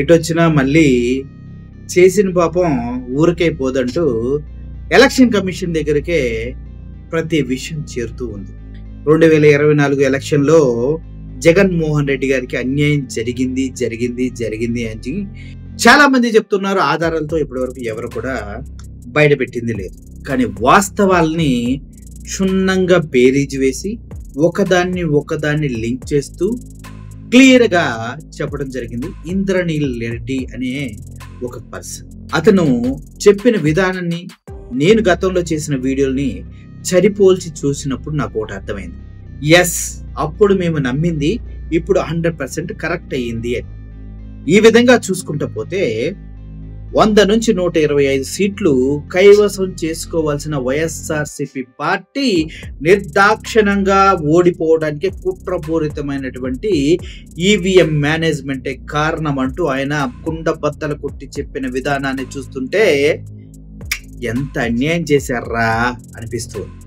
ఎటొచ్చినా మళ్ళీ చేసిన పాపం ఊరికే పోదంటూ ఎలక్షన్ కమిషన్ దగ్గరికే ప్రతి విషయం చేరుతూ ఉంది. 2024 ఎలక్షన్లో జగన్మోహన్ రెడ్డి గారికి అన్యాయం జరిగింది అని చాలా మంది చెప్తున్నారు. ఆధారాలతో ఇప్పటివరకు ఎవరు కూడా బయట పెట్టింది లేదు. కానీ వాస్తవాల్ని క్షుణ్ణంగా బేరీజు వేసి ఒకదాన్ని లింక్ చేస్తూ క్లియర్గా చెప్పడం జరిగింది. ఇంద్రనీల్ రెడ్డి అనే ఒక పర్సన్, అతను చెప్పిన విధానాన్ని నేను గతంలో చేసిన వీడియోని సరిపోల్చి చూసినప్పుడు నాకు ఒకటి అర్థమైంది. ఎస్, అప్పుడు మేము నమ్మింది ఇప్పుడు 100% కరెక్ట్ అయ్యింది అని. ఈ విధంగా చూసుకుంటూ పోతే 100 నుంచి 125 సీట్లు కైవసం చేసుకోవాల్సిన వైఎస్ఆర్సీపీ పార్టీ నిర్దాక్షిణంగా ఓడిపోవడానికి కుట్రపూరితమైనటువంటి ఈవీఎం మేనేజ్మెంటే కారణం అంటూ ఆయన కుండబద్దలు కొట్టి చెప్పిన విధానాన్ని చూస్తుంటే ఎంత అన్యాయం చేశారా అనిపిస్తుంది.